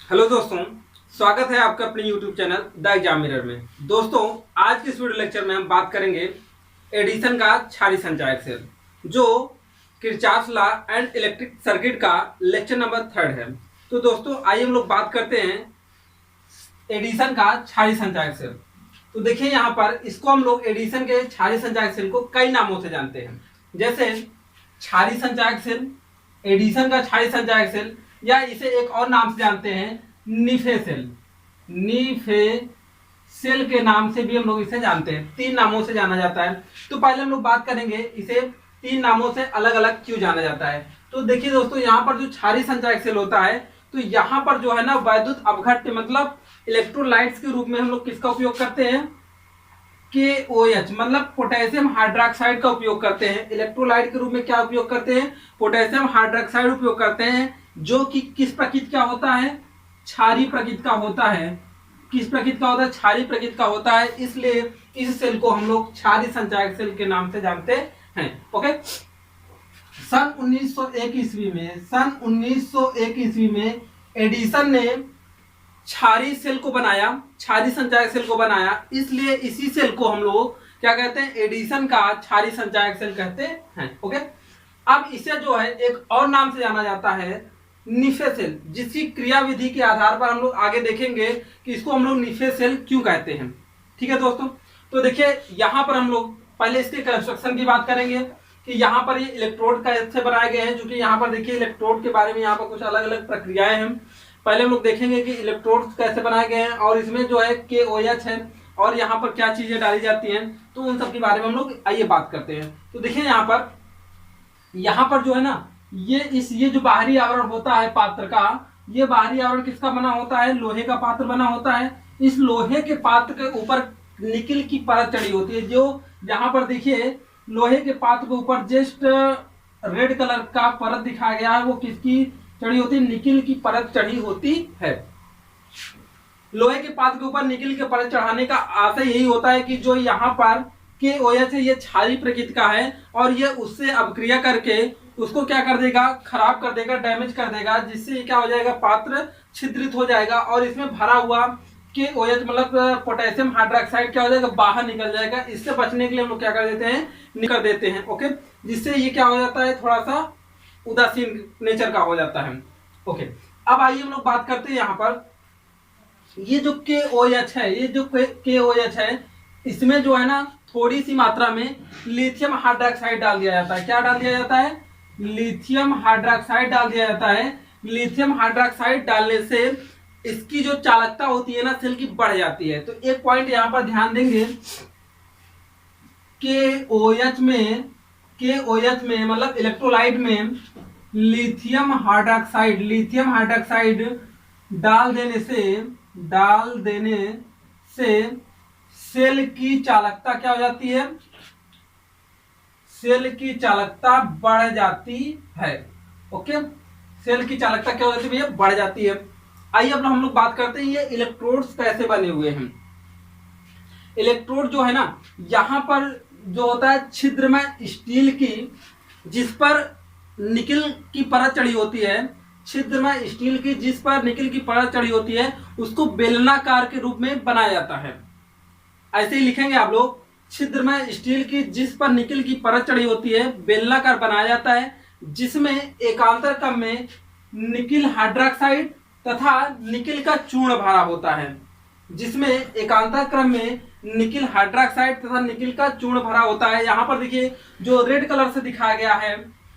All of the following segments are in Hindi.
हेलो दोस्तों, स्वागत है आपका अपने YouTube channel the exam mirror में। दोस्तों, आज के इस वीडियो लेक्चर में हम बात करेंगे एडिशन का क्षारीय संचायक सेल, जो Kirchhoff law and electric circuit का लेक्चर नंबर 3 है। तो दोस्तों, आइए हम लोग बात करते हैं एडिशन का क्षारीय संचायक सेल। तो देखिए यहाँ पर इसको हम लोग एडिशन के क्षारीय संचायक सेल को कई नामों से जानते हैं, जैसे क्षारीय संचायक सेल, एडिशन का क्षारीय संचायक सेल, या इसे एक और नाम से जानते हैं निफे सेल। निफे सेल के नाम से भी हम लोग इसे जानते हैं। 3 नामों से जाना जाता है। तो पहले हम लोग बात करेंगे इसे 3 नामों से अलग अलग क्यों जाना जाता है। तो देखिए दोस्तों, यहाँ पर जो क्षारीय संचायक सेल होता है, तो यहाँ पर जो है ना वैद्युत अपघट्य मतलब इलेक्ट्रोलाइट्स के रूप में हम लोग किसका उपयोग करते हैं, KOH मतलब पोटेशियम हाइड्रोक्साइड का उपयोग करते हैं। इलेक्ट्रोलाइट के रूप में क्या उपयोग करते हैं, पोटेशियम हाइड्रोक्साइड उपयोग करते हैं, जो कि किस प्रकृति का होता है, क्षारीय प्रकृति का होता है। किस प्रकृति का होता है, क्षारीय प्रकृति का होता है। इसलिए इस सेल को हम लोग क्षारीय संचायक सेल के नाम से जानते हैं। ओके, सन 1901 ईस्वी में एडिसन ने क्षारीय सेल को बनाया, क्षारीय संचायक सेल को बनाया। इसलिए इसी सेल को हम लोग क्या कहते हैं, एडिशन का क्षारीय संचायक सेल कहते हैं। ओके, अब इसे जो है एक और नाम से जाना जाता है निफे सेल, जिसकी क्रियाविधि के आधार पर हम लोग आगे देखेंगे कि इसको हम लोग निफे सेल क्यों कहते हैं। ठीक है दोस्तों, तो देखिए यहाँ पर हम लोग पहले इसके कंस्ट्रक्शन की बात करेंगे कि यहाँ पर ये इलेक्ट्रोड कैसे बनाए गए हैं। जो कि यहाँ पर देखिए इलेक्ट्रोड के बारे में यहाँ पर कुछ अलग अलग प्रक्रियाएं हैं। पहले हम लोग देखेंगे कि इलेक्ट्रोड कैसे बनाए गए हैं और इसमें जो है KOH है और यहाँ पर क्या चीजें डाली जाती हैं, तो उन सब के बारे में हम लोग आइए बात करते हैं। तो देखिए यहाँ पर जो है ना ये जो बाहरी आवरण होता है पात्र का, ये बाहरी आवरण किसका बना होता है, लोहे का पात्र बना होता है। इस लोहे के पात्र के ऊपर निकिल की परत चढ़ी होती है। जो यहाँ पर देखिए लोहे के पात्र के ऊपर जस्ट रेड कलर का परत दिखाया गया है, वो किसकी चढ़ी होती है, निकिल की परत चढ़ी होती है। लोहे के पात्र के ऊपर निकिल की परत चढ़ाने का आशय यही होता है कि जो यहाँ पर KOH है ये क्षारीय प्रकृति का है और ये उससे अपक्रिया करके उसको क्या कर देगा, खराब कर देगा, डैमेज कर देगा, जिससे ये क्या हो जाएगा, पात्र छिद्रित हो जाएगा और इसमें भरा हुआ KOH मतलब पोटेशियम हाइड्रोक्साइड क्या हो जाएगा, बाहर निकल जाएगा। इससे बचने के लिए हम लोग क्या कर देते हैं, निकल देते हैं। ओके, जिससे ये क्या हो जाता है, थोड़ा सा उदासीन नेचर का हो जाता है। ओके, अब आइए हम लोग बात करते हैं यहाँ पर ये जो KOH है, ये जो KOH है, इसमें जो है ना थोड़ी सी मात्रा में लिथियम हाइड्रोक्साइड डाल दिया जाता है। क्या डाल दिया जाता है, लिथियम हाइड्रोक्साइड डाल दिया जाता है। लिथियम हाइड्रोक्साइड डालने से इसकी जो चालकता होती है ना सेल की बढ़ जाती है। तो एक पॉइंट यहाँ पर ध्यान देंगे, KOH में मतलब इलेक्ट्रोलाइट में लिथियम हाइड्रोक्साइड डाल देने से सेल की चालकता क्या हो जाती है, सेल की चालकता बढ़ जाती है। ओके, सेल की चालकता क्या हो जाती है भैया, बढ़ जाती है। आइए अब हम लोग बात करते हैं ये इलेक्ट्रोड्स कैसे बने हुए हैं। इलेक्ट्रोड जो है ना, यहाँ पर जो होता है छिद्र में स्टील की, जिस पर निकिल की परत चढ़ी होती है, छिद्र में स्टील की जिस पर निकिल की परत चढ़ी होती है, उसको बेलनाकार के रूप में बनाया जाता है। ऐसे ही लिखेंगे आप लोग, छिद्र में स्टील की जिस पर निकिल की परत चढ़ी होती है, बेलनाकार बनाया जाता है, जिसमें एकांतर क्रम में निकिल हाइड्रोक्साइड तथा निकिल का चूर्ण भरा होता है। जिसमें एकांतर क्रम में निकिल हाइड्रोक्साइड तथा निकिल का चूर्ण भरा होता है। यहाँ पर देखिए जो रेड कलर से दिखाया गया है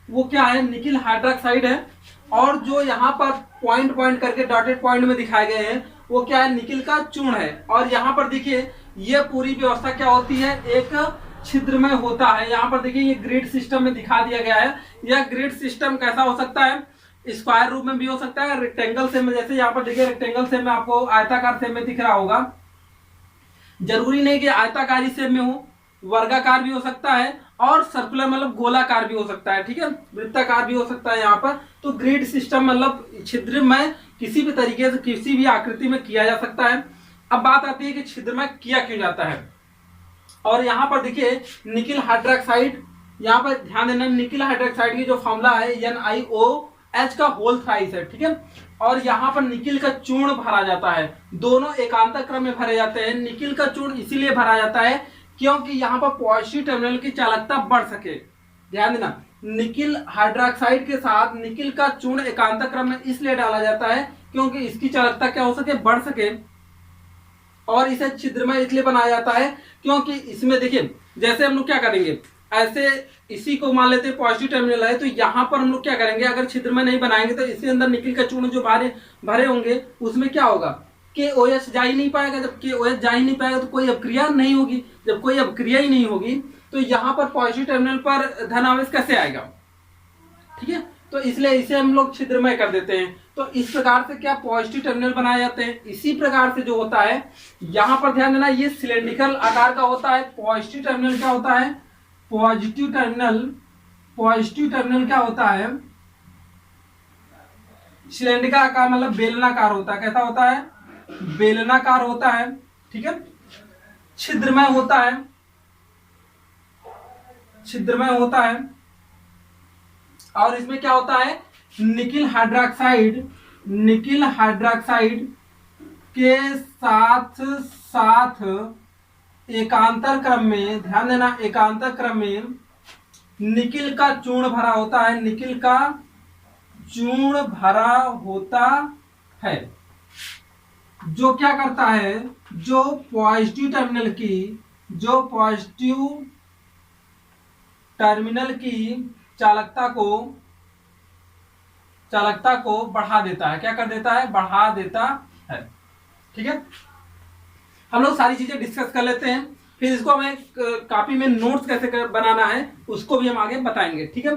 वो क्या है, निकिल हाइड्रोक्साइड है, और जो यहाँ पर पॉइंट पॉइंट करके डॉटेड पॉइंट में दिखाए गए हैं वो क्या है, निकिल का चूर्ण है। और यहाँ पर देखिए ये पूरी व्यवस्था क्या होती है, एक छिद्र में होता है। यहाँ पर देखिए ये ग्रिड सिस्टम में दिखा दिया गया है। यह ग्रिड सिस्टम कैसा हो सकता है, स्क्वायर रूप में भी हो सकता है, रेक्टेंगल शेप में, जैसे यहाँ पर देखिए रेक्टेंगल शेप में आपको आयताकार शेप में दिख रहा होगा। जरूरी नहीं कि आयताकारी शेप में हो, वर्गाकार भी हो सकता है और सर्कुलर मतलब गोलाकार भी हो सकता है। ठीक है, वृत्ताकार भी हो सकता है यहाँ पर। तो ग्रिड सिस्टम मतलब छिद्र में किसी भी तरीके से किसी भी आकृति में किया जा सकता है। अब बात आती है कि छिद्र में किया क्यों जाता है। और यहाँ पर देखिए निकिल हाइड्रोक्साइड, यहाँ पर ध्यान देना, निकिल हाइड्रोक्साइड की जो फॉर्मूला है NiO H का होल थ्राइस है, ठीक है। और यहाँ पर निकिल का चूर्ण भरा जाता है, दोनों एकांतर क्रम में भरे जाते हैं। निकिल का चूर्ण इसीलिए भरा जाता है क्योंकि यहाँ पर पॉजिटिव टर्मिनल की चालकता बढ़ सके। ध्यान देना, निकिल हाइड्रोक्साइड के साथ निकिल का चूर्ण एकांतर क्रम में इसलिए डाला जाता है क्योंकि इसकी चालकता क्या हो सके, बढ़ सके। और इसे छिद्रमय इसलिए बनाया जाता है क्योंकि इसमें देखिए, जैसे हम लोग क्या करेंगे, ऐसे इसी को मान लेते हैं पॉजिटिव टर्मिनल है, तो यहाँ पर हम लोग क्या करेंगे, अगर छिद्रमय नहीं बनाएंगे तो इसके अंदर निकिल का चूर्ण जो भरे होंगे उसमें क्या होगा, KOH जा ही नहीं पाएगा। जब KOH जा ही नहीं पाएगा तो कोई अपक्रिया नहीं होगी। जब कोई अपक्रिया ही नहीं होगी तो यहाँ पर पॉजिटिव टर्मिनल पर धन आवेश कैसे आएगा, ठीक है। तो इसलिए इसे हम लोग छिद्रमय कर देते हैं। तो इस प्रकार से क्या पॉजिटिव टर्मिनल बनाए जाते हैं। इसी प्रकार से जो होता है, यहाँ पर ध्यान देना, ये सिलेंड्रिकल आकार का होता है। पॉजिटिव टर्मिनल क्या होता है, पॉजिटिव टर्मिनल क्या होता है, सिलेंड्रिकल आकार मतलब बेलनाकार होता है। कैसा होता है, बेलनाकार होता है, ठीक है। छिद्रमय होता है, छिद्रमय होता है। और इसमें क्या होता है, निकिल हाइड्रोक्साइड के साथ साथ एकांतर क्रम में, ध्यान देना, एकांतर क्रम में निकिल का चूर्ण भरा होता है। निकिल का चूर्ण भरा होता है जो क्या करता है, जो पॉजिटिव टर्मिनल की चालकता को बढ़ा देता है। क्या कर देता है, बढ़ा देता है, ठीक है। हम लोग सारी चीजें डिस्कस कर लेते हैं, फिर इसको हमें कॉपी में नोट्स कैसे बनाना है उसको भी हम आगे बताएंगे, ठीक है।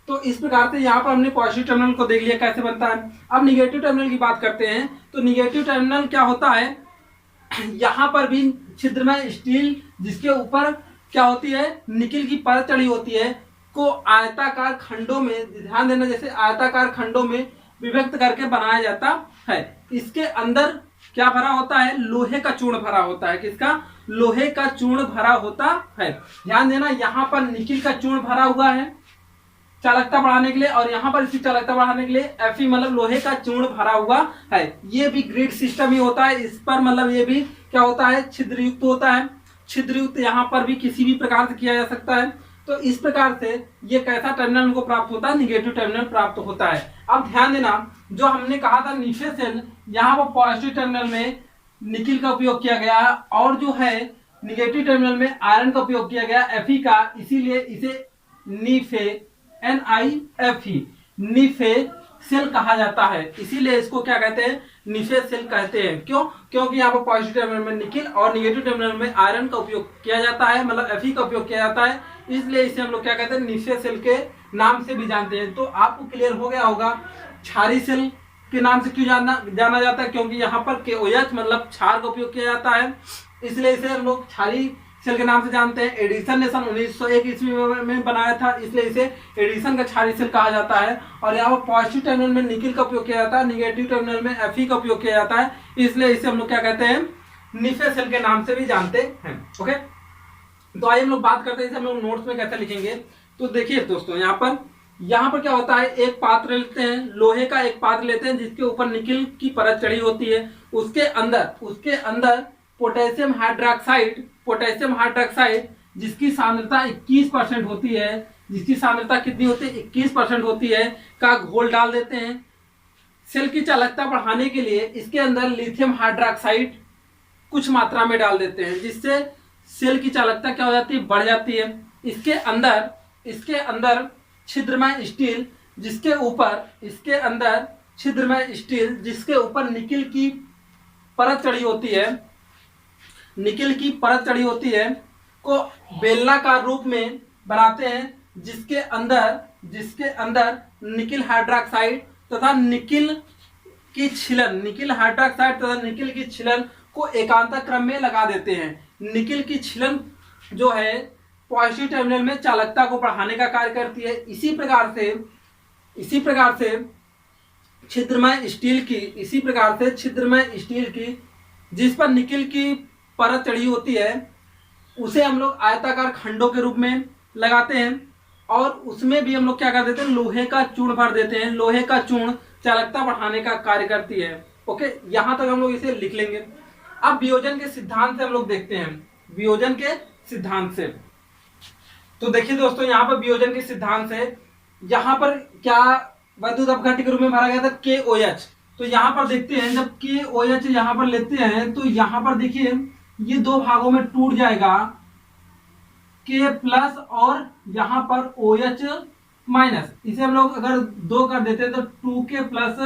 तो इस प्रकार से यहाँ पर हमने पॉजिटिव टर्मिनल को देख लिया कैसे बनता है। अब निगेटिव टर्मिनल की बात करते हैं। तो निगेटिव टर्मिनल क्या होता है, यहाँ पर भी छिद्रमय स्टील जिसके ऊपर क्या होती है, निकिल की परत चढ़ी होती है, को आयताकार खंडों में, ध्यान देना, जैसे आयताकार खंडों में विभक्त करके बनाया जाता है। इसके अंदर क्या भरा होता है, लोहे का चूर्ण भरा होता है। किसका, लोहे का चूर्ण भरा होता है। ध्यान देना, यहाँ पर निकिल का चूर्ण भरा हुआ है चालकता बढ़ाने के लिए, और यहाँ पर इसकी चालकता बढ़ाने के लिए Fe मतलब लोहे का चूर्ण भरा हुआ है। ये भी ग्रिड सिस्टम ही होता है। इस पर मतलब ये भी क्या होता है, छिद्रयुक्त होता है। छिद्रयुक्त यहाँ पर भी किसी भी प्रकार से किया जा सकता है। तो इस प्रकार से ये कैसा टर्मिनल हमको प्राप्त होता है, निगेटिव टर्मिनल प्राप्त होता है। अब ध्यान देना, जो हमने कहा था नीचे सेल, यहाँ पर पॉजिटिव टर्मिनल में निकिल का उपयोग किया गया और जो है निगेटिव टर्मिनल में आयरन का उपयोग किया गया Fe का, इसीलिए इसे नीफे NiFe नीफे सेल कहा जाता है। इसीलिए इसको क्या कहते हैं, नीफे सेल कहते हैं। क्यों, क्योंकि यहाँ पर पॉजिटिव टर्मिनल में निकिल और निगेटिव टर्मिनल में आयरन का उपयोग किया जाता है, मतलब Fe का उपयोग किया जाता है। इसलिए इसे हम लोग क्या कहते हैं, नीफे सेल के नाम से भी जानते हैं। तो आपको क्लियर हो गया होगा क्षारीय सेल के नाम से क्यों जाना जाता है, क्योंकि यहाँ पर KOH मतलब क्षार का उपयोग किया जाता है, इसलिए इसे हम लोग क्षारीय सेल के नाम से जानते हैं। एडिसन ने सन 1901 ईस्वी में बनाया था, इसलिए इसे एडिसन का क्षारीय सेल कहा जाता है। और यहाँ पर पॉजिटिव टर्मिनल में निकिल का उपयोग किया जाता है, निगेटिव टर्मिनल में Fe का उपयोग किया जाता है, इसलिए इसे हम लोग क्या कहते हैं, नीफे सेल के नाम से भी जानते हैं। ओके, तो आइए हम लोग बात करते हैं इसे हम लोग नोट्स में कैसे लिखेंगे। तो देखिए दोस्तों, यहाँ पर क्या होता है, एक पात्र लेते हैं, लोहे का एक पात्र लेते हैं जिसके ऊपर निकिल की परत चढ़ी होती है। उसके अंदर पोटेशियम हाइड्रोक्साइड जिसकी सांद्रता 21% होती है, जिसकी सांद्रता कितनी होती है, 21% होती है, का घोल डाल देते हैं। सेल की चालकता बढ़ाने के लिए इसके अंदर लिथियम हाइड्रोक्साइड कुछ मात्रा में डाल देते हैं, जिससे सेल की चालकता क्या हो जाती है, बढ़ जाती है। इसके अंदर छिद्रमय स्टील जिसके ऊपर निकिल की परत चढ़ी होती है, को बेलनाकार रूप में बनाते हैं, जिसके अंदर निकिल हाइड्रोक्साइड तथा निकिल हाइड्रोक्साइड तथा निकिल की छिलन को एकांतर क्रम में लगा देते हैं। निकिल की छिलन जो है पॉजिटिव टर्मिनल में चालकता को बढ़ाने का कार्य करती है। इसी प्रकार से छिद्रमय स्टील की जिस पर निकिल की परत चढ़ी होती है, उसे हम लोग आयताकार खंडों के रूप में लगाते हैं। और उसमें भी हम लोग क्या कर देते हैं, लोहे का चूर्ण भर देते हैं। लोहे का चूर्ण चालकता बढ़ाने का कार्य करती है। ओके, यहां तक हम लोग इसे लिख लेंगे। अब वियोजन के सिद्धांत से हम लोग देखते हैं, वियोजन के सिद्धांत से। तो देखिए दोस्तों, यहाँ पर वियोजन के सिद्धांत से यहाँ पर क्या वैद्युत अपघट्य के रूप में भरा गया था KOH। तो यहाँ पर देखते हैं, जब KOH यहाँ पर लेते हैं तो यहाँ पर देखिए ये दो भागों में टूट जाएगा, K प्लस और यहाँ पर OH माइनस। इसे हम लोग अगर 2 कर देते हैं तो 2K प्लस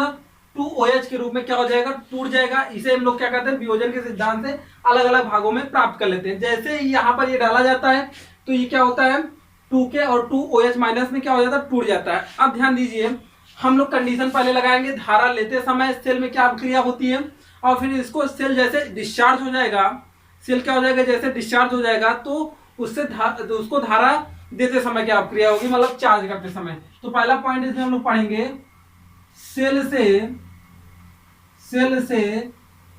2OH के रूप में क्या हो जाएगा, टूट जाएगा। इसे हम लोग क्या करते हैं, वियोजन के सिद्धांत से अलग अलग भागों में प्राप्त कर लेते हैं। जैसे ही यहाँ पर ये डाला जाता है तो ये क्या होता है, 2K और 2OH माइनस में क्या हो जाता है, टूट जाता है। अब ध्यान दीजिए, हम लोग कंडीशन पहले लगाएंगे, धारा लेते समय सेल में क्या अभिक्रिया होती है, और फिर इसको सेल जैसे डिस्चार्ज हो जाएगा, सेल क्या हो जाएगा, जैसे डिस्चार्ज हो जाएगा तो उससे उसको धारा देते समय क्या अभिक्रिया होगी, मतलब चार्ज करते समय। तो पहला पॉइंट इसमें हम लोग पढ़ेंगे, सेल से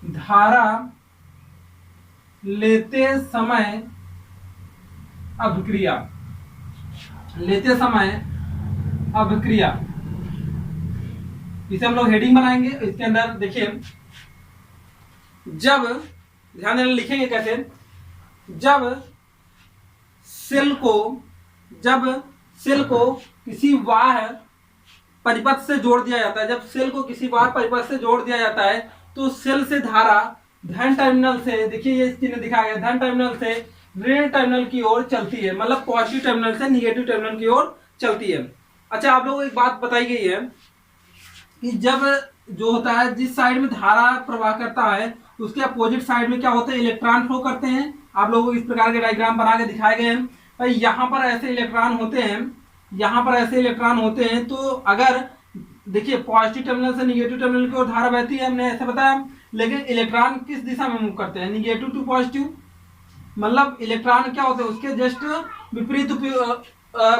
धारा लेते समय अभिक्रिया, लेते समय अभिक्रिया, इसे हम लोग हेडिंग बनाएंगे। इसके अंदर देखिए, जब ध्यान देना, लिखेंगे कैसे, जब सेल को किसी वाह परिपथ से जोड़ दिया जाता है, जब सेल को किसी वाह परिपथ से जोड़ दिया जाता है तो सेल से धारा धन टर्मिनल से, देखिए ये चिन्ह दिखाया गया, धन टर्मिनल से ऋण टर्मिनल की ओर चलती है, मतलब पॉजिटिव टर्मिनल से निगेटिव टर्मिनल की ओर चलती है। अच्छा, आप लोगों को एक बात बताई गई है कि जब जो होता है, जिस साइड में धारा प्रवाह करता है उसके अपोजिट साइड में क्या होते हैं, इलेक्ट्रॉन फ्लो करते हैं। आप लोगों को इस प्रकार के डायग्राम बना के दिखाए गए हैं। भाई यहाँ पर ऐसे इलेक्ट्रॉन होते हैं, यहाँ पर ऐसे इलेक्ट्रॉन होते हैं। तो अगर देखिए पॉजिटिव टर्मिनल से निगेटिव टर्मिनल की ओर धारा बहती है, हमने ऐसा बताया, लेकिन इलेक्ट्रॉन किस दिशा में मूव करते हैं, निगेटिव टू पॉजिटिव, मतलब इलेक्ट्रॉन क्या होते हैं, उसके जस्ट विपरीत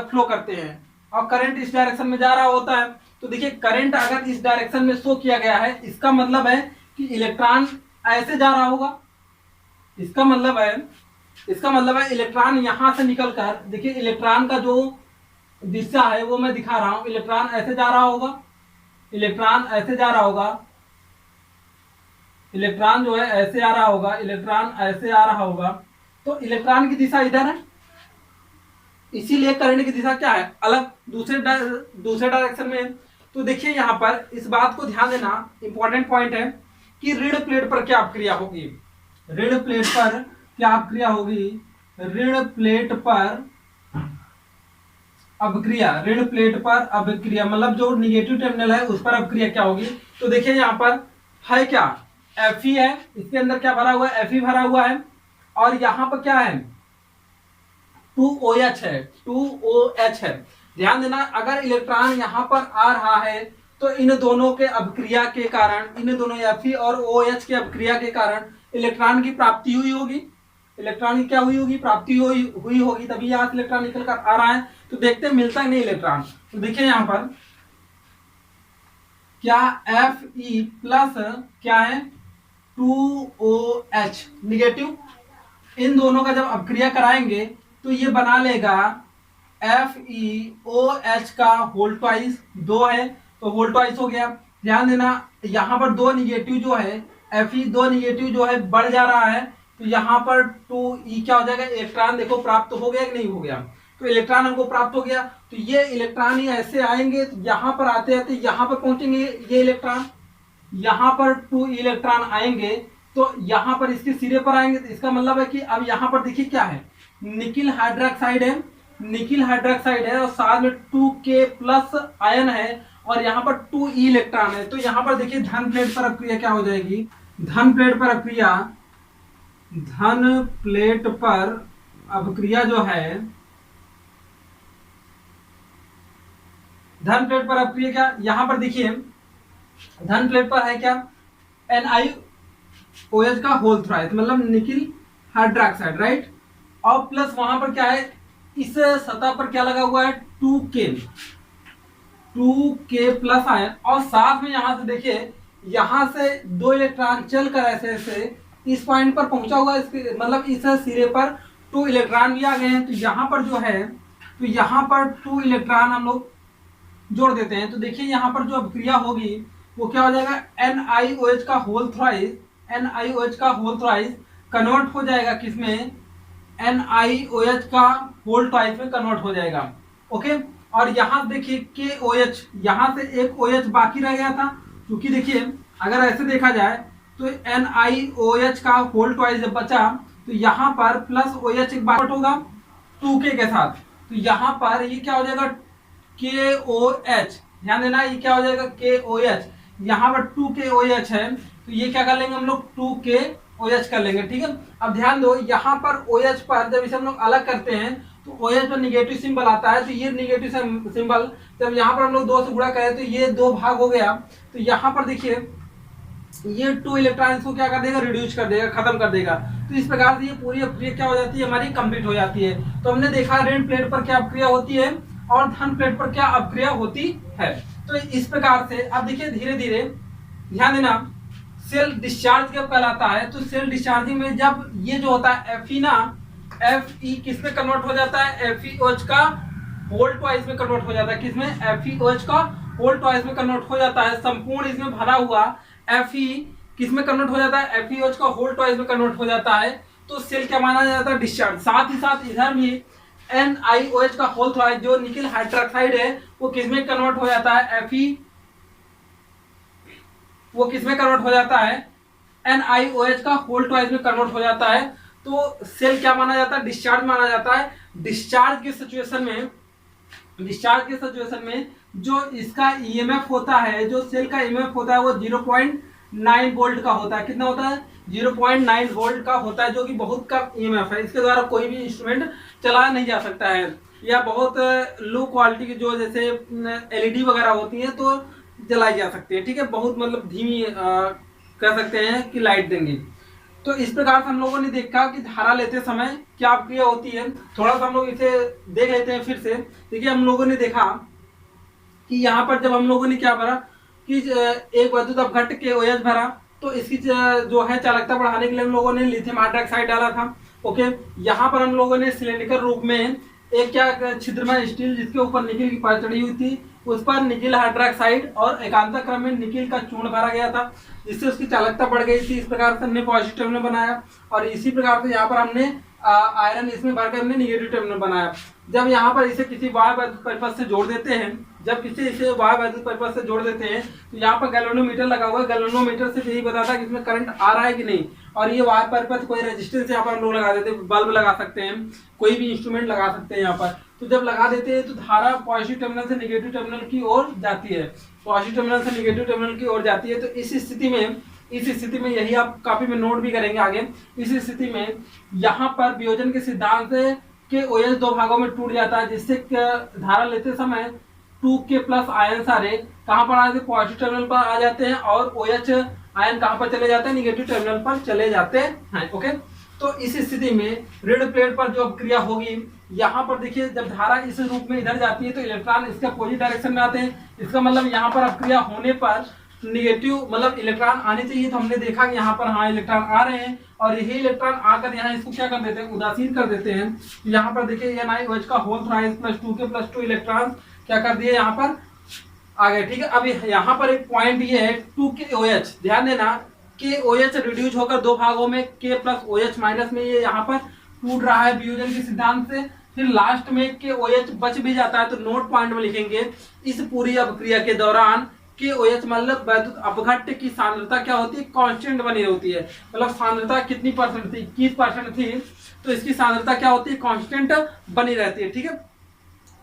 फ्लो करते हैं, और करंट इस डायरेक्शन में जा रहा होता है। तो देखिए करंट अगर इस डायरेक्शन में शो किया गया है, इसका मतलब है कि इलेक्ट्रॉन ऐसे जा रहा होगा, इसका मतलब है इलेक्ट्रॉन यहां से निकलकर, देखिए इलेक्ट्रॉन का जो दिशा है वो मैं दिखा रहा हूं, इलेक्ट्रॉन ऐसे जा रहा होगा, इलेक्ट्रॉन ऐसे जा रहा होगा, इलेक्ट्रॉन जो है ऐसे आ रहा होगा, इलेक्ट्रॉन ऐसे आ रहा होगा। तो इलेक्ट्रॉन की दिशा इधर है, इसीलिए करंट की दिशा क्या है, अलग दूसरे डायरेक्शन में है। तो देखिए यहाँ पर इस बात को ध्यान देना, इंपॉर्टेंट पॉइंट है कि ऋण प्लेट पर क्या अपक्रिया होगी, ऋण प्लेट पर क्या अपक्रिया होगी, ऋण प्लेट पर अभिक्रिया, ऋण प्लेट पर अभिक्रिया, मतलब जो निगेटिव टर्मिनल है उस पर अभिक्रिया क्या होगी। तो देखिए यहाँ पर है क्या, Fe है, इसके अंदर क्या भरा हुआ है, Fe भरा हुआ है, और यहाँ पर क्या है, 2OH है, 2OH है। ध्यान देना, अगर इलेक्ट्रॉन यहाँ पर आ रहा है तो इन दोनों के अभिक्रिया के कारण, इन दोनों Fe और OH के अभिक्रिया के कारण इलेक्ट्रॉन की प्राप्ति हुई होगी, इलेक्ट्रॉन की क्या हुई होगी, प्राप्ति हुई होगी, तभी यहाँ से इलेक्ट्रॉन निकल कर आ रहा है। तो देखते हैं मिलता है नहीं इलेक्ट्रॉन। तो देखिए यहाँ पर क्या Fe प्लस क्या है, 2OH निगेटिव, इन दोनों का जब अभिक्रिया कराएंगे तो ये बना लेगा FeOH का होल ट्वाइस, 2 है तो होल ट्वाइस हो गया। ध्यान देना, यहाँ पर 2 निगेटिव जो है, Fe 2 निगेटिव जो है बढ़ जा रहा है, तो यहाँ पर 2E क्या हो जाएगा, इलेक्ट्रॉन देखो प्राप्त हो गया कि नहीं हो गया, तो इलेक्ट्रॉन हमको प्राप्त हो गया। तो ये इलेक्ट्रॉन ही ऐसे आएंगे, तो यहाँ पर आते आते यहाँ पर पहुंचेंगे ये इलेक्ट्रॉन, यहाँ पर 2 इलेक्ट्रॉन आएंगे तो यहाँ पर इसके सिरे पर आएंगे। तो इसका मतलब है कि अब यहाँ पर देखिए क्या है, निकिल हाइड्रोक्साइड है, निकिल हाइड्रोक्साइड है, और साथ में 2K प्लस आयन है, और यहाँ पर 2E इलेक्ट्रॉन है। तो यहाँ पर देखिए धन प्लेट पर अभिक्रिया क्या हो जाएगी, धन प्लेट पर अभिक्रिया, धन प्लेट पर अभिक्रिया जो है, धन प्लेट पर अभिक्रिया क्या, यहाँ पर देखिए धन प्लेट पर है क्या, NiOH का होल थ्राइस, मतलब निकिल हाइड्रोक्साइड, राइट, और प्लस वहां पर क्या है, इस सतह पर क्या लगा हुआ है, 2K प्लस आयन, और साथ में यहां से देखिए, यहां से 2 इलेक्ट्रॉन चलकर ऐसे ऐसे इस पॉइंट पर पहुंचा हुआ, इसके मतलब इस सिरे पर 2 इलेक्ट्रॉन भी आ गए हैं। तो यहाँ पर जो है तो यहाँ पर 2 इलेक्ट्रॉन हम लोग जोड़ देते हैं। तो देखिए यहाँ पर जो अभिक्रिया होगी वो क्या हो जाएगा, NiOH का होल थ्राइस, NiOH का होल थ्राइस कन्वर्ट हो जाएगा किसमें, NiOH का होल ट्वाइस में कन्वर्ट हो जाएगा। ओके, और यहाँ देखिए KOH, यहाँ से एक OH बाकी रह गया था, क्योंकि देखिए अगर ऐसे देखा जाए तो NiOH का होल ट्वाइस जब बचा तो यहाँ पर प्लस OH एक बार होगा 2K के साथ, तो यहाँ पर ये क्या हो जाएगा KOH, ध्यान देना ये क्या हो जाएगा KOH, यहाँ पर 2KOH है तो ये क्या कर लेंगे हम लोग 2KOH कर लेंगे। ठीक है, अब ध्यान दो यहाँ पर OH पर जब इसे हम लोग अलग करते हैं तो OH पर निगेटिव सिंबल आता है, तो ये निगेटिव सिंबल जब यहाँ पर हम लोग 2 से गुणा करें तो ये 2 भाग हो गया। तो यहाँ पर देखिए ये 2 इलेक्ट्रॉन को क्या कर देगा, रिड्यूस कर देगा, खत्म कर देगा। तो इस प्रकार से ये पूरी अपक्रिया क्या हो जाती है, हमारी कंप्लीट हो जाती है। तो हमने देखा ऋण प्लेट पर क्या अपक्रिया होती है और धन प्लेट पर क्या अपक्रिया होती है। तो इस प्रकार से अब देखिए धीरे धीरे ध्यान देना, सेल डिस्चार्ज कब कहलाता है, तो सेल डिस्चार्जिंग में जब ये जो होता है Fe ना, Fe किस में कन्वर्ट हो जाता है, FeOH का होल ट्वाइस में कन्वर्ट हो जाता है, किसमें, FeOH का होल ट्वाइस में कन्वर्ट हो जाता है। संपूर्ण इसमें भरा हुआ Fe किस में कन्वर्ट हो जाता है, FeOH का होल ट्वाइस में कन्वर्ट हो जाता है। तो सेल क्या माना जाता है, डिस्चार्ज। साथ ही साथ इधर भी NiOH का होल ट्वाइस जो निकल हाइड्रोक्साइड है वो किसमें कन्वर्ट हो जाता है, वो किसमें कन्वर्ट हो जाता है, NiOH का होल ट्वाइस में कन्वर्ट हो जाता है। तो सेल क्या माना जाता है, डिस्चार्ज माना जाता है। डिस्चार्ज के सिचुएशन में जो इसका EMF होता है, जो सेल का EMF होता है वो 0.9 वोल्ट का होता है। कितना होता है, 0.9 वोल्ट का होता है, जो कि बहुत कम EMF है। इसके द्वारा कोई भी इंस्ट्रूमेंट चलाया नहीं जा सकता है, या बहुत लो क्वालिटी की जो जैसे LED वगैरह होती है तो जलाई जा सकती है। ठीक है, बहुत मतलब धीमी कह सकते हैं कि लाइट देंगी। तो इस प्रकार से हम लोगों ने देखा कि धारा लेते समय क्या अपक्रिया होती है। थोड़ा सा हम लोग इसे देख लेते हैं फिर से। देखिए हम लोगों ने देखा कि यहाँ पर जब हम लोगों ने क्या भरा कि एक वैद्युत अपघट्ट KOH भरा, तो इसकी जो है चालकता बढ़ाने के लिए हम लोगों ने लिथियम हाइड्रोक्साइड डाला था। ओके, यहाँ पर हम लोगों ने सिलेंडरिकल रूप में एक क्या छिद्रमय स्टील जिसके ऊपर निकिल की परत चढ़ी हुई थी, उस पर निकिल हाइड्रोक्साइड और एकांतर क्रम में निकिल का चूर्ण भरा गया था, जिससे उसकी चालकता बढ़ गई थी। इस प्रकार से हमने पॉजिटिव टर्मिनल बनाया, और इसी प्रकार से यहाँ पर हमने आयरन इसमें भरकर हमने निगेटिव टर्मिनल बनाया। जब यहाँ पर इसे किसी वायु वैद्युत परिपथ से जोड़ देते हैं, तो यहाँ पर गैल्वेनोमीटर लगा हुआ है। गैल्वेनोमीटर से यही बताता है कि इसमें करंट आ रहा है कि नहीं। और ये वायु परिपथ कोई रेजिस्टेंस यहाँ पर हम लोग लगा देते हैं, बल्ब लगा सकते हैं, कोई भी इंस्ट्रूमेंट लगा सकते हैं यहाँ पर। तो जब लगा देते हैं तो धारा पॉजिटिव टर्मिनल से नेगेटिव टर्मिनल की ओर जाती है, तो इस स्थिति में यही आप कॉपी में नोट भी करेंगे आगे। इस स्थिति में यहाँ पर वियोजन के सिद्धांत से KOH 2 भागों में टूट जाता है, जिससे धारा लेते समय 2K प्लस आयन सारे कहाँ पर आते हैं, पॉजिटिव टर्मिनल पर आ जाते हैं, और OH आयन कहाँ पर चले जाते हैं, निगेटिव टर्मिनल पर चले जाते हैं। ओके, तो इस स्थिति में ऋण प्लेट पर जो अपक्रिया होगी, यहाँ पर देखिए जब धारा इस रूप में इधर जाती है तो इलेक्ट्रॉन इसके अपोजिट डायरेक्शन में आते हैं। इसका मतलब यहाँ पर अपक्रिया होने पर निगेटिव मतलब इलेक्ट्रॉन आने चाहिए। तो हमने देखा कि यहाँ पर हाँ इलेक्ट्रॉन आ रहे हैं, और यही इलेक्ट्रॉन आकर यहाँ इसको क्या कर देते हैं, उदासीन कर देते हैं। यहाँ पर देखिए NiOH का whole thrice plus 2K plus 2 electron क्या कर दिए, यहाँ पर आ गए। ठीक है, अब यहाँ पर एक पॉइंट ये है 2KOH, ध्यान देना KOH रिड्यूस होकर 2 भागों में K प्लस OH माइनस में ये यहाँ पर टूट रहा है वियोजन के सिद्धांत से। फिर लास्ट में KOH बच भी जाता है, तो नोट पॉइंट में लिखेंगे इस पूरी अपक्रिया के दौरान KOH मतलब वैद्युत अपघट्ट की सांद्रता क्या होती है, कांस्टेंट बनी होती है। मतलब सांद्रता कितनी परसेंट थी, 21% थी, तो इसकी सांद्रता क्या होती है, कांस्टेंट बनी रहती है। ठीक है,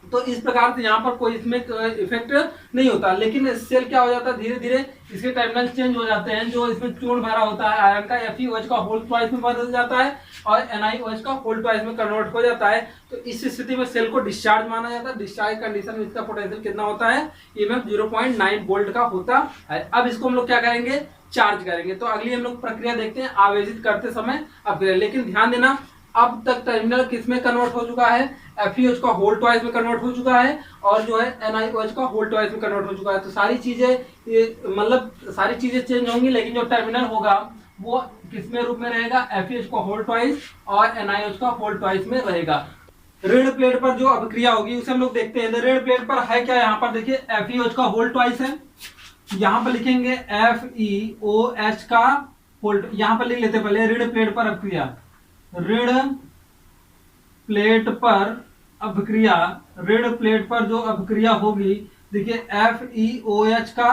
तो इस प्रकार से यहाँ पर कोई इसमें इफेक्ट नहीं होता। लेकिन सेल क्या हो जाता है, धीरे धीरे इसके टर्मिनल चेंज हो जाते हैं। जो इसमें चूर्ण भरा होता है आयरन का, FeOH का होल ट्वाइस में बदल जाता है, और NiOH का होल ट्वाइस में कन्वर्ट हो जाता है। तो इस स्थिति में सेल को डिस्चार्ज माना जाता है। डिस्चार्ज कंडीशन में इसका पोटेंशियल कितना होता है, EMF 0.9 वोल्ट का होता है। अब इसको हम लोग क्या करेंगे, चार्ज करेंगे। तो अगली हम लोग प्रक्रिया देखते हैं आवेशित करते समय अपक्रिया। लेकिन ध्यान देना अब तक टर्मिनल किस में कन्वर्ट हो चुका है, FeOH का होल ट्वाइस में कन्वर्ट हो चुका है, और जो है NiOH का होल ट्वाइस में कन्वर्ट हो चुका है। तो सारी चीजें चेंज होंगी, लेकिन जो टर्मिनल होगा वो किसमें रूप में रहेगा, FeOH का होल ट्वाइस और NiOH का होल ट्वाइस में रहेगा। ऋण प्लेट पर जो अभिक्रिया होगी उसे हम लोग देखते हैं। ऋण प्लेट पर है क्या, यहाँ पर देखिए FeOH का होल ट्वाइस है, यहाँ पर लिखेंगे FeOH का होल, यहाँ पर लिख लेते पहले ऋण प्लेट पर अभिक्रिया, ऋण प्लेट पर अभिक्रिया, ऋण प्लेट पर जो अभिक्रिया होगी देखिए FeOH का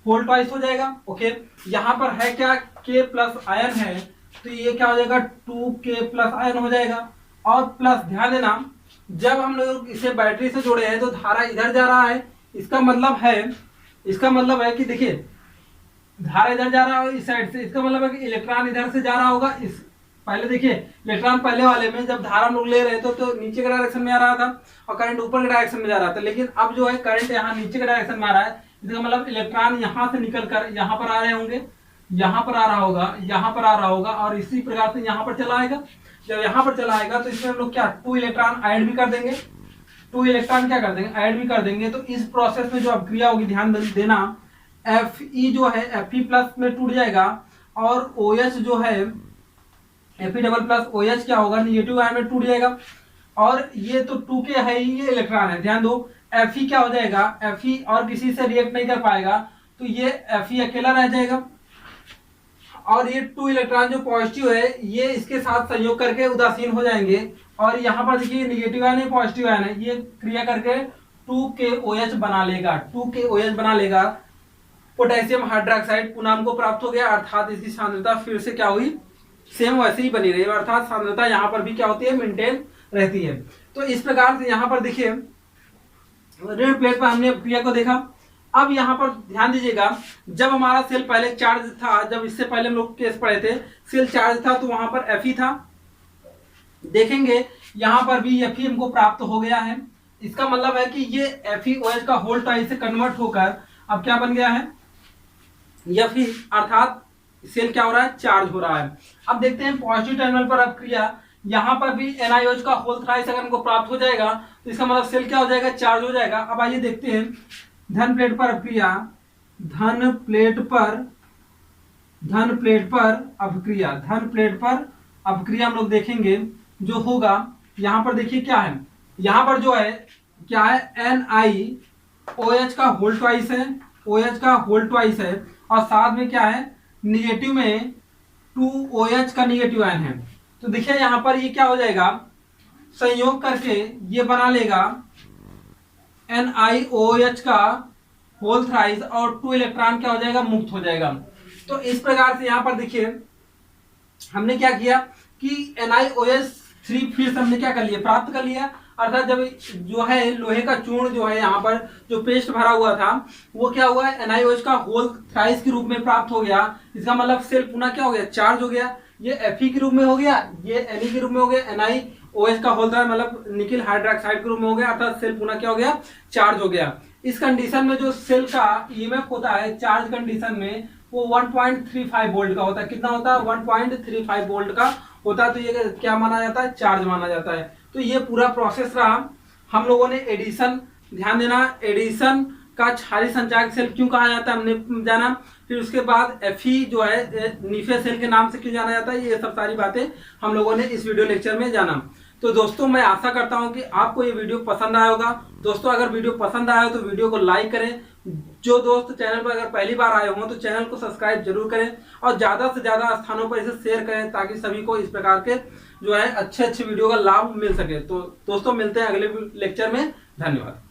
होल ट्वाइस हो जाएगा। ओके, यहाँ पर है क्या K प्लस आयन है, तो ये क्या हो जाएगा 2K प्लस आयन हो जाएगा। और प्लस ध्यान देना, जब हम लोग इसे बैटरी से जोड़े हैं तो धारा इधर जा रहा है, इसका मतलब है कि देखिए धारा इधर जा रहा है इस साइड से, इसका मतलब है कि इलेक्ट्रॉन इधर से जा रहा होगा। इस पहले देखिए इलेक्ट्रॉन पहले वाले में जब धारा हम लोग ले रहे थे तो नीचे के डायरेक्शन में आ रहा था और करंट ऊपर के डायरेक्शन में जा रहा था, लेकिन अब जो है करंट यहाँ नीचे के डायरेक्शन में आ रहा है। इसका मतलब इलेक्ट्रॉन यहाँ से निकल कर यहाँ पर आ रहे होंगे, यहाँ पर आ रहा होगा, यहाँ पर आ रहा होगा और इसी प्रकार से यहाँ पर चला आएगा। जब यहाँ पर चला आएगा तो इसमें हम लोग क्या 2 इलेक्ट्रॉन ऐड भी कर देंगे, 2 इलेक्ट्रॉन क्या कर देंगे ऐड भी कर देंगे। तो इस प्रोसेस में जो अभिक्रिया होगी ध्यान देना, Fe जो है Fe प्लस में टूट जाएगा और OH जो है Fe डबल प्लस OH क्या होगा निगेटिव आयन में टूट जाएगा। और ये तो 2K है, ये इलेक्ट्रॉन है, ध्यान दो Fe क्या हो जाएगा, Fe और किसी से रिएक्ट नहीं कर पाएगा तो ये Fe अकेला रह जाएगा और ये 2 इलेक्ट्रॉन जो पॉजिटिव है ये इसके साथ संयोग करके उदासीन हो जाएंगे। और यहाँ पर देखिए निगेटिव आयन है पॉजिटिव आयन है, ये क्रिया करके 2KOH बना लेगा, 2KOH बना लेगा। पोटेशियम हाइड्रोक्साइड पुनाम को प्राप्त हो गया, अर्थात इसकी सांद्रता फिर से क्या हुई सेम वैसे ही बनी रही, अर्थात सांद्रता यहाँ पर भी क्या होती है मेंटेन रहती है। तो इस प्रकार से यहाँ पर देखिए ऋण प्लेट पर हमने क्रिया को देखा। अब यहाँ पर ध्यान दीजिएगा, जब हमारा सेल पहले चार्ज था, जब इससे पहले हम लोग केस पढ़े थे सेल चार्ज था तो वहां पर Fe था, देखेंगे यहाँ पर भी Fe हमको प्राप्त हो गया है। इसका मतलब है कि ये FeOH का होल ट्वाइस से कन्वर्ट होकर अब क्या बन गया है Fe, अर्थात सेल क्या हो रहा है चार्ज हो रहा है। अब देखते हैं पॉजिटिव टर्मिनल पर अभिक्रिया, यहाँ पर भी NiOH का होल थ्राइस अगर हमको प्राप्त हो जाएगा तो इसका मतलब सेल क्या हो जाएगा चार्ज हो जाएगा। अब आइए देखते हैं धन प्लेट पर अभिक्रिया, धन प्लेट पर अभिक्रिया, धन प्लेट पर अभिक्रिया हम लोग देखेंगे जो होगा। यहाँ पर देखिए क्या है, यहाँ पर जो है क्या है NiOH का होल ट्वाइस है, OH का होल ट्वाइस है और साथ में क्या है निगेटिव में 2OH का निगेटिव आयन है। तो देखिए यहाँ पर ये क्या हो जाएगा संयोग करके ये बना लेगा NiOH का होल थ्राइस और 2 इलेक्ट्रॉन क्या हो जाएगा मुक्त हो जाएगा। तो इस प्रकार से यहाँ पर देखिए हमने क्या किया कि NiOH 3 फिर से हमने क्या कर लिया प्राप्त कर लिया, अर्थात जब जो है लोहे का चूर्ण जो है यहाँ पर जो पेस्ट भरा हुआ था वो क्या हुआ NiOH का होल थ्राइस के रूप में प्राप्त हो गया। इसका मतलब सेल पुनः क्या हो गया चार्ज हो गया, ये Fe के रूप में हो गया, ये Ne के रूप में हो गया, NiOH का होल थ्राइस मतलब निकल हाइड्रोक्साइड के रूप में हो गया, अर्थात सेल पुनः क्या हो गया चार्ज हो गया। इस कंडीशन में जो सेल का EMF होता है चार्ज कंडीशन में वो 1.35 वोल्ट का होता है। कितना होता है 1.35 वोल्ट का होता है। तो ये क्या माना जाता है चार्ज माना जाता है। तो ये पूरा प्रोसेस रहा। हम लोगों ने एडिशन, ध्यान देना एडिशन का क्षारीय संचायक सेल क्यों कहा जाता है हमने जाना, फिर उसके बाद Fe जो है नीफे सेल के नाम से क्यों जाना जाता है, ये सब सारी बातें हम लोगों ने इस वीडियो लेक्चर में जाना। तो दोस्तों मैं आशा करता हूं कि आपको ये वीडियो पसंद आया होगा। दोस्तों अगर वीडियो पसंद आया हो तो वीडियो को लाइक करें, जो दोस्त चैनल पर अगर पहली बार आए हों तो चैनल को सब्सक्राइब जरूर करें और ज़्यादा से ज़्यादा स्थानों पर इसे शेयर करें ताकि सभी को इस प्रकार के जो है अच्छे वीडियो का लाभ मिल सके। तो दोस्तों मिलते हैं अगले लेक्चर में, धन्यवाद।